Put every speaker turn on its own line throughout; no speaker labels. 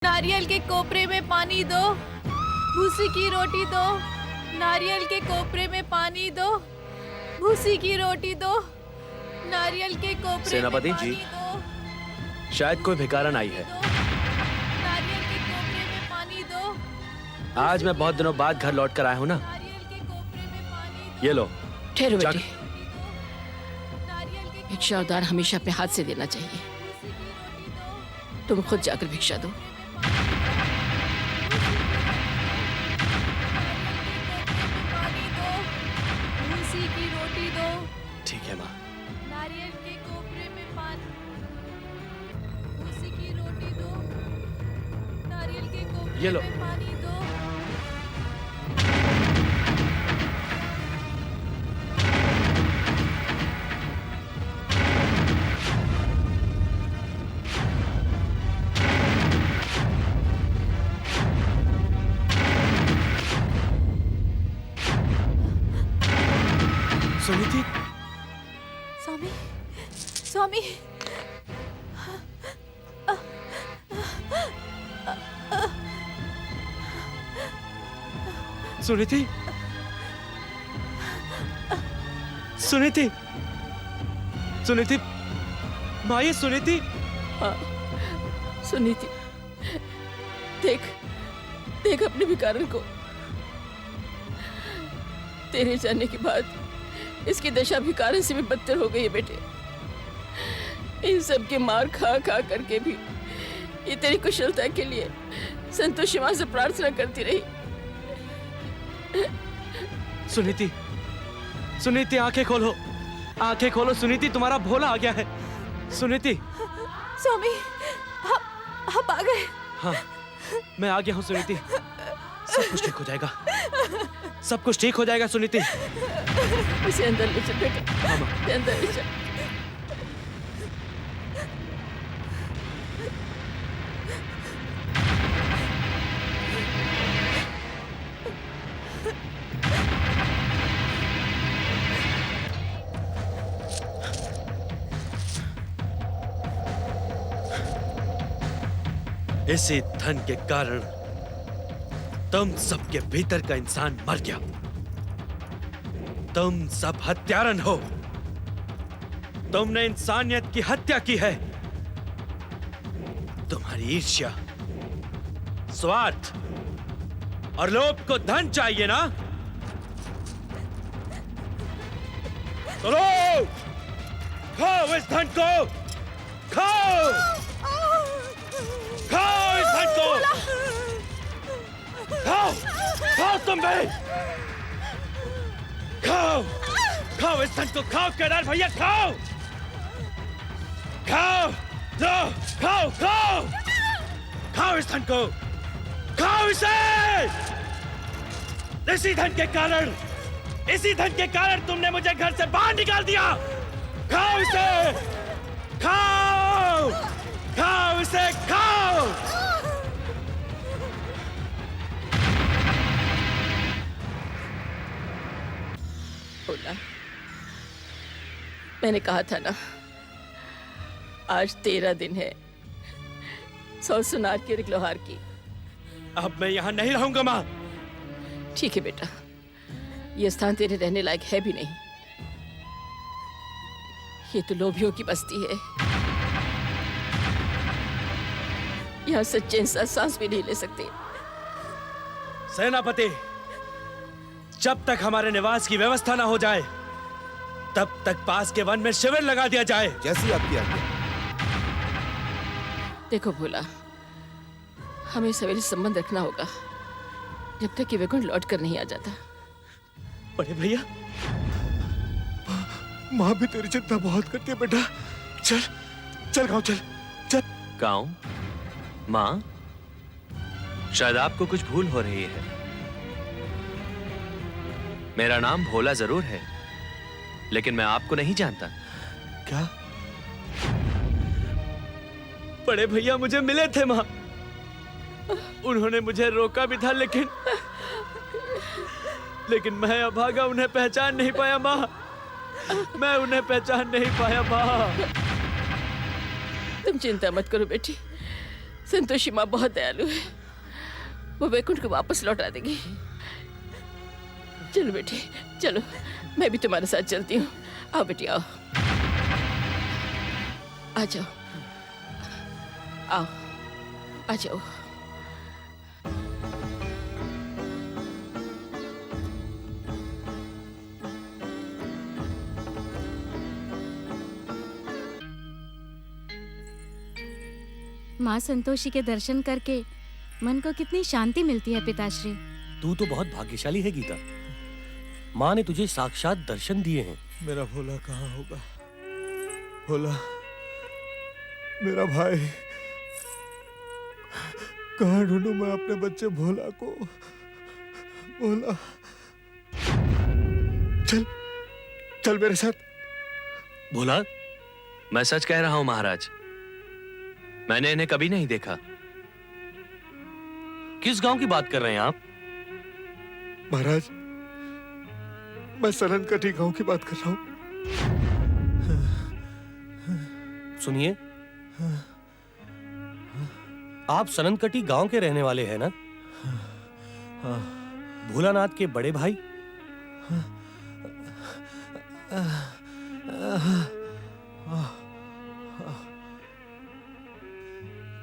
नारियल के कोपरे में पानी दो, भूसी की रोटी दो। नारियल के कोपरे में पानी दो, भूसी की रोटी दो। नारियल के कोपरे
सेनापति
में पानी
जी,
दो।
शायद कोई भिखारन आई है।
नारियल के कोपरे में पानी दो।
आज मैं बहुत दिनों बाद घर लौट कर आया हूँ ना।
नारियल के कोपरे में पानी दो।
ये लो।
ठहरो
चक।
बेटे,
नारियल के
भिक्षा उधार हमेशा अपने हाथ से देना चाहिए।
भूसी की रोटी दो।
तुम खुद जाकर भिक्षा दो।
पानी दो, भूसी की रोटी दो।
ठीक है माँ।
नारियल के कोपरे में पानी, भूसी की रोटी दो। नारियल के कोपरे
ये लो।
में पानी दो।
सुनीति,
स्वामी, स्वामी,
सुनीति, सुनीति, सुनीति, माँ ये सुनीति।
हाँ, सुनीति, देख देख अपने भिखारन को। तेरे जाने के बाद इसकी दशा भिखारन से भी बदतर हो गई है बेटे। इन सब के मार खा खा करके भी ये तेरी कुशलता के लिए संतोषी मां से प्रार्थना करती रही।
सुनीति, सुनीति आंखें खोलो, आंखें खोलो सुनीति, तुम्हारा भोला आ गया है। सुनीति।
स्वामी, आप आ गए।
हाँ, मैं आ गया हूँ सुनीति। सब कुछ ठीक हो जाएगा, सब कुछ ठीक हो जाएगा सुनीति।
इसे अंदर ले चल बेटा,
हाँ माँ।
इसे अंदर ले चल।
इसी धन के कारण तुम सबके भीतर का इंसान मर गया। तुम सब हत्यारन हो। तुमने इंसानियत की हत्या की है। तुम्हारी ईर्ष्या, स्वार्थ और लोभ को धन चाहिए ना? तो लो, खाओ इस धन को, खाओ, खाओ इस धन को, खाओ, खाओ तुम भी, खाओ, खाओ इस धन को, खाओ केदार भैया, खाओ, खाओ, लो, खाओ, खाओ, खाओ इस धन को, खाओ इसे। इसी धन के कारण, इसी धन के कारण तुमने मुझे घर से बाहर निकाल दिया। खाओ इसे, खाओ, खाओ इसे, खाओ।
बोला, मैंने कहा था ना, आज 13 दिन है 100 सुनार की और 1 लोहार की।
अब मैं यहाँ नहीं रहूंगा माँ।
ठीक है बेटा, ये स्थान तेरे रहने लायक है भी नहीं। ये तो लोभियों की बस्ती है। यहाँ सच्चे इंसान सांस भी नहीं ले सकते।
सेनापति, जब तक हमारे निवास की व्यवस्था ना हो जाए, तब तक पास के वन में शिविर लगा दिया जाए।
जैसी आपकी आज्ञा।
देखो भोला, हमें सवेरे संबंध रखना होगा जब तक कि वैकुंठ लौट कर नहीं आ जाता।
बड़े भैया,
माँ भी तेरी चिंता बहुत करती है बेटा। चल चल गाँव चल चल।
गाँव? माँ, शायद आपको कुछ भूल हो रही है। मेरा नाम भोला जरूर है, लेकिन मैं आपको नहीं जानता।
क्या?
बड़े भैया मुझे मिले थे माँ। उन्होंने मुझे रोका भी था, लेकिन मैं अभागा उन्हें पहचान नहीं पाया माँ। मैं उन्हें पहचान नहीं पाया माँ।
तुम चिंता मत करो बेटी, संतोषी माँ बहुत दयालु है, वो वैकुंठ को वापस लौटा देगी। चलो बेटे चलो, मैं भी तुम्हारे साथ चलती हूँ। आओ बेटी आओ, आ जाओ, आओ आ जाओ।
माँ संतोषी के दर्शन करके मन को कितनी शांति मिलती है पिताश्री।
तू तो बहुत भाग्यशाली है गीता, माँ ने तुझे साक्षात दर्शन दिए हैं।
मेरा भोला कहाँ होगा? भोला, मेरा भाई, कहाँ ढूंढूं मैं अपने बच्चे भोला को? भोला, चल चल मेरे साथ।
भोला, मैं सच कह रहा हूं महाराज, मैंने इन्हें कभी नहीं देखा।
किस गांव की बात कर रहे हैं आप?
महाराज, मैं सननकटी गांव की बात कर रहा हूं।
सुनिए, आप सननकटी गांव के रहने वाले हैं ना? भोलानाथ के बड़े भाई?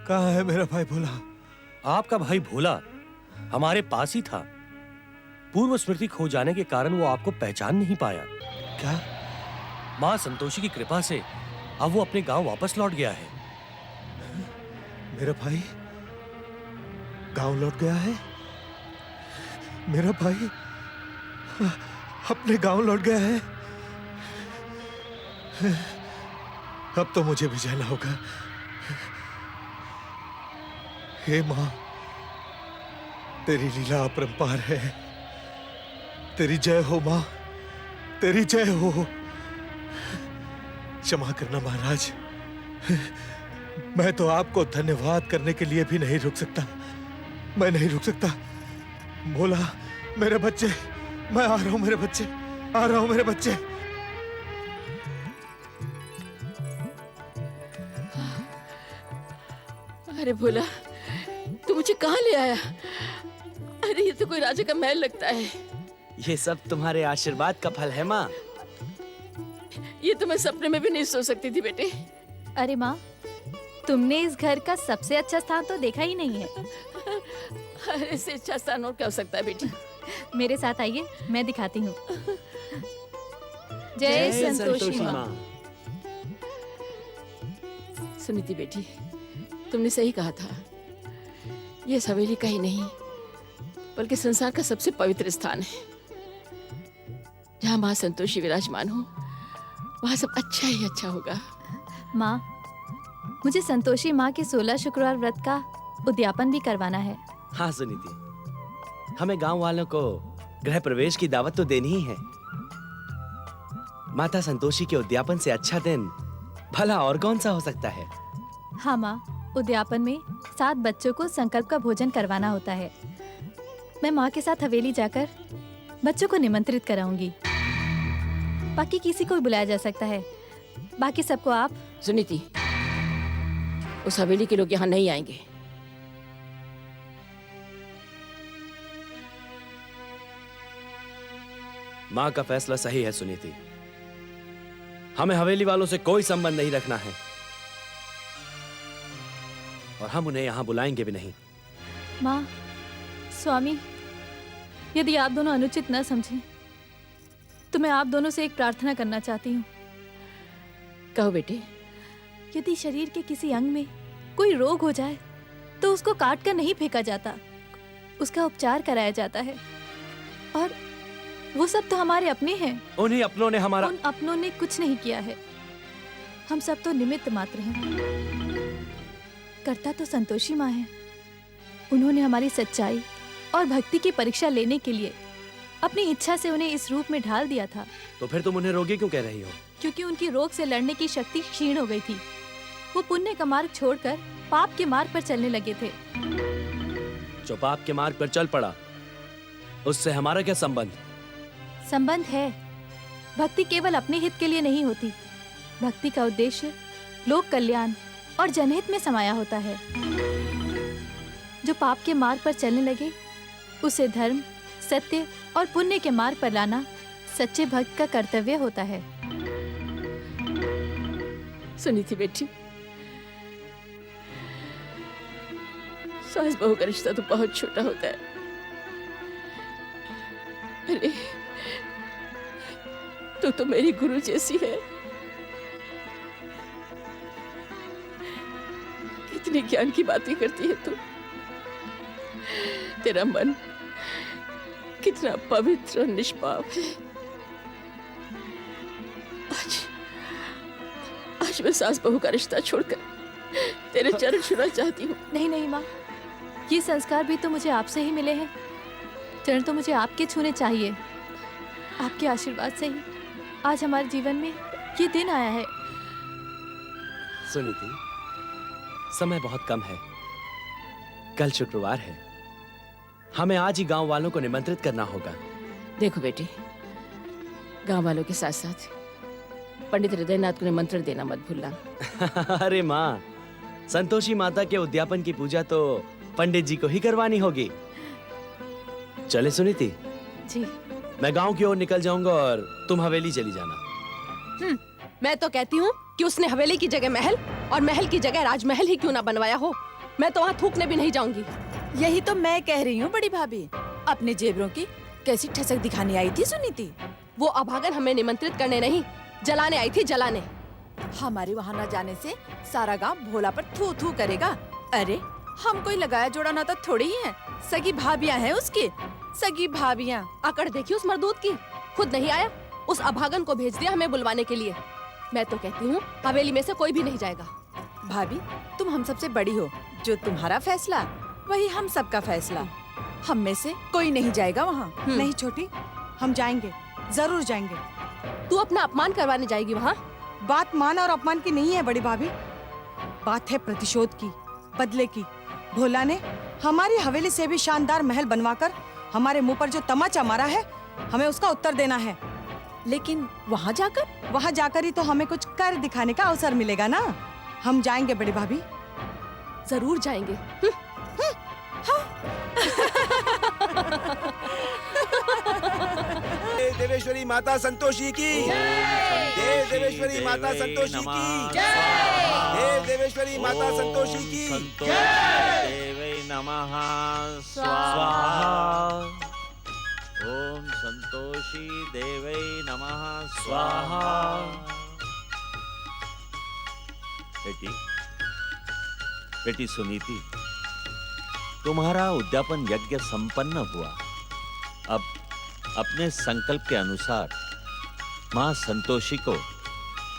कहाँ है मेरा भाई भोला?
आपका भाई भोला हमारे पास ही था। पूर्व स्मृति खो जाने के कारण वो आपको पहचान नहीं पाया।
क्या?
माँ संतोषी की कृपा से अब वो अपने गांव वापस लौट गया है।
मेरा भाई गांव लौट गया है? मेरा भाई अपने गांव लौट गया है? अब तो मुझे भी जाना होगा। हे माँ, तेरी लीला अपरंपार है। तेरी जय हो माँ, तेरी जय हो। क्षमा करना महाराज, मैं तो आपको धन्यवाद करने के लिए भी नहीं रुक सकता। मैं नहीं रुक सकता। भोला, मेरे बच्चे, मैं आ रहा हूं मेरे बच्चे, आ रहा हूं मेरे बच्चे।
अरे भोला, तू मुझे कहाँ ले आया? अरे ये तो कोई राजा का महल लगता है।
ये सब तुम्हारे आशीर्वाद का फल है माँ।
ये तो मैं सपने में भी नहीं सोच सकती थी बेटे।
अरे माँ, तुमने इस घर का सबसे अच्छा स्थान तो देखा ही नहीं है।
अरे इससे अच्छा स्थान और क्या हो सकता है बेटी?
मेरे साथ आइए, मैं दिखाती हूँ। जय संतोषी माँ।
सुनीति बेटी, तुमने सही कहा था। ये इस हवेली का ही नहीं बल्कि संसार का सबसे पवित्र स्थान है। जहाँ माँ संतोषी विराजमान हो वहाँ सब अच्छा ही अच्छा होगा।
माँ, मुझे संतोषी माँ के 16 शुक्रवार व्रत का उद्यापन भी करवाना है।
हाँ सुनीति, हमें गांव वालों को गृह प्रवेश की दावत तो देनी ही है। माता संतोषी के उद्यापन से अच्छा दिन भला और कौन सा हो सकता है?
हाँ माँ, उद्यापन में 7 बच्चों को संकल्प का भोजन करवाना होता है। मैं माँ के साथ हवेली जाकर बच्चों को निमंत्रित कराऊंगी। बाकी किसी को भी बुलाया जा सकता है, बाकी सबको आप।
सुनीति, उस हवेली के लोग यहाँ नहीं आएंगे।
माँ का फैसला सही है सुनीति। हमें हवेली वालों से कोई संबंध नहीं रखना है और हम उन्हें यहाँ बुलाएंगे भी नहीं।
माँ, स्वामी, यदि आप दोनों अनुचित न समझें तो मैं आप दोनों से एक प्रार्थना करना चाहती हूँ।
कहो बेटे।
यदि शरीर के किसी अंग में कोई रोग हो जाए तो उसको काट कर नहीं फेंका जाता, उसका उपचार कराया जाता है। और वो सब तो हमारे अपने हैं।
उन्हीं अपनों ने हमारा।
उन अपनों ने कुछ नहीं किया है, हम सब तो निमित्त मात्र हैं। कर्ता तो संतोषी माँ है। उन्होंने हमारी सच्चाई और भक्ति की परीक्षा लेने के लिए अपनी इच्छा से उन्हें इस रूप में ढाल दिया था।
तो फिर तुम उन्हें रोगी क्यों कह रही हो?
क्योंकि उनकी रोग से लड़ने की शक्ति क्षीण हो गई थी। वो पुण्य का मार्ग छोड़कर पाप के मार्ग पर चलने लगे थे।
जो पाप के मार्ग पर चल पड़ा उससे हमारा क्या संबंध?
संबंध है। भक्ति केवल अपने हित के लिए नहीं होती। भक्ति का उद्देश्य लोक कल्याण और जनहित में समाया होता है। जो पाप के मार्ग पर चलने लगे उसे धर्म, सत्य और पुण्य के मार्ग पर लाना सच्चे भक्त का कर्तव्य होता है।
सुनीति बेटी, सास बहू का रिश्ता तो बहुत छोटा होता है। अरे तू तो मेरी गुरु जैसी है। कितनी ज्ञान की बातें करती है तू। तेरा मन कितना पवित्र और निष्पाप है। आज मैं सास बहू का रिश्ता छोड़कर तेरे चरण छूना चाहती हूँ।
नहीं नहीं माँ, ये संस्कार भी तो मुझे आपसे ही मिले हैं। चरण तो मुझे आपके छूने चाहिए। आपके आशीर्वाद से ही आज हमारे जीवन में ये दिन आया है।
सुनीति, समय बहुत कम है। कल शुक्रवार है। हमें आज ही गांव वालों को निमंत्रित करना होगा।
देखो बेटी, गांव वालों के साथ साथ पंडित हृदयनाथ को निमंत्रण देना मत भूलना।
अरे माँ, संतोषी माता के उद्यापन की पूजा तो पंडित जी को ही करवानी होगी। चले सुनीति,
जी।
मैं गांव की ओर निकल जाऊंगा और तुम हवेली चली जाना।
मैं तो कहती हूँ कि उसने हवेली की जगह महल और महल की जगह राजमहल ही क्यों ना बनवाया हो। मैं तो वहाँ थूकने भी नहीं जाऊंगी।
यही तो मैं कह रही हूँ बड़ी भाभी। अपने जेबरों की कैसी ठसक दिखाने आई थी सुनीति।
वो अभागन हमें निमंत्रित करने नहीं, जलाने आई थी, जलाने।
हमारे वहाँ न जाने से सारा गांव भोला पर थू थू करेगा। अरे हम कोई लगाया जोड़ा ना तो थोड़ी ही है। सगी भाभियाँ हैं उसकी, सगी भाभियाँ।
अकड़ देखी उस मरदूत की, खुद नहीं आया, उस अभागन को भेज दिया हमें बुलवाने के लिए। मैं तो कहती हूँ हवेली में से कोई भी नहीं जाएगा।
भाभी तुम हम सबसे बड़ी हो, जो तुम्हारा फैसला वही हम सबका फैसला। हम में से कोई नहीं जाएगा वहाँ।
नहीं छोटी, हम जाएंगे, जरूर जाएंगे।
तू अपना अपमान करवाने जाएगी वहाँ?
बात मान और अपमान की नहीं है बड़ी भाभी, बात है प्रतिशोध की, बदले की। भोला ने हमारी हवेली से भी शानदार महल बनवाकर हमारे मुंह पर जो तमाचा मारा है, हमें उसका उत्तर देना है।
लेकिन वहाँ जाकर
ही तो हमें कुछ कर दिखाने का अवसर मिलेगा ना। हम जाएंगे बड़ी भाभी,
जरूर जाएंगे।
देवेश्वरी माता संतोषी की, देव देवेश्वरी माता संतोषी की, देव देवेश्वरी माता संतोषी की।
देवै नमः स्वाहा। ओम संतोषी देवै नमः स्वाहा। बेटी सुनीति, तुम्हारा उद्यापन यज्ञ संपन्न हुआ। अब अपने संकल्प के अनुसार मां संतोषी को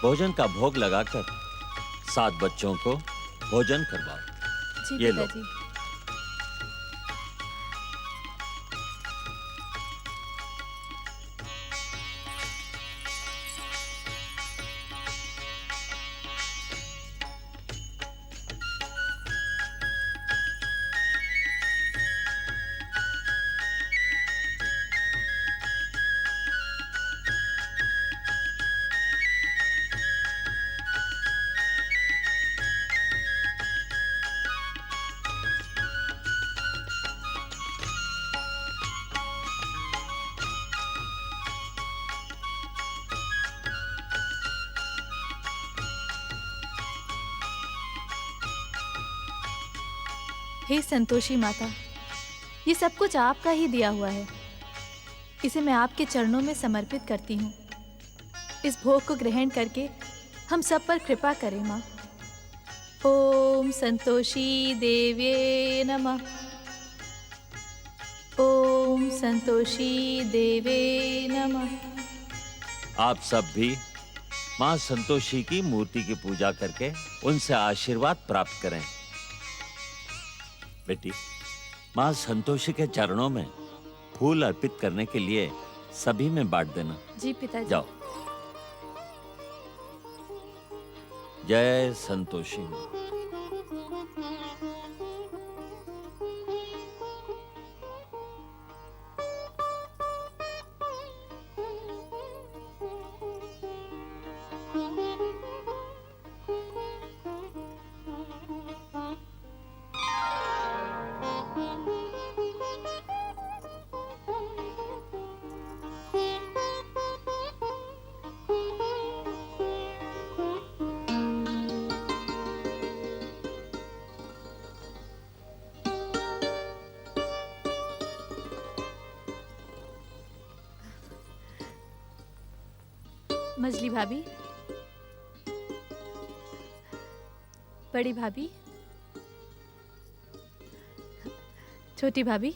भोजन का भोग लगाकर 7 बच्चों को भोजन करवाओ।
जी
ये लो।
पिताजी। हे संतोषी माता, ये सब कुछ आपका ही दिया हुआ है। इसे मैं आपके चरणों में समर्पित करती हूँ। इस भोग को ग्रहण करके हम सब पर कृपा करें माँ। ओम संतोषी देव्ये नमः। ओम संतोषी देवे नमः।
आप सब भी मां संतोषी की मूर्ति की पूजा करके उनसे आशीर्वाद प्राप्त करें। बेटी, मां संतोषी के चरणों में फूल अर्पित करने के लिए सभी में बांट देना।
जी पिताजी।
जाओ। जय संतोषी मां।
मजली भाभी, बड़ी भाभी, छोटी भाभी,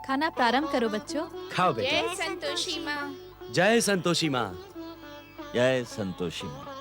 खाना प्रारंभ करो बच्चों।
खाओ बेटा।
संतोषी माँ।
जय संतोषी माँ।
जय संतोषी माँ।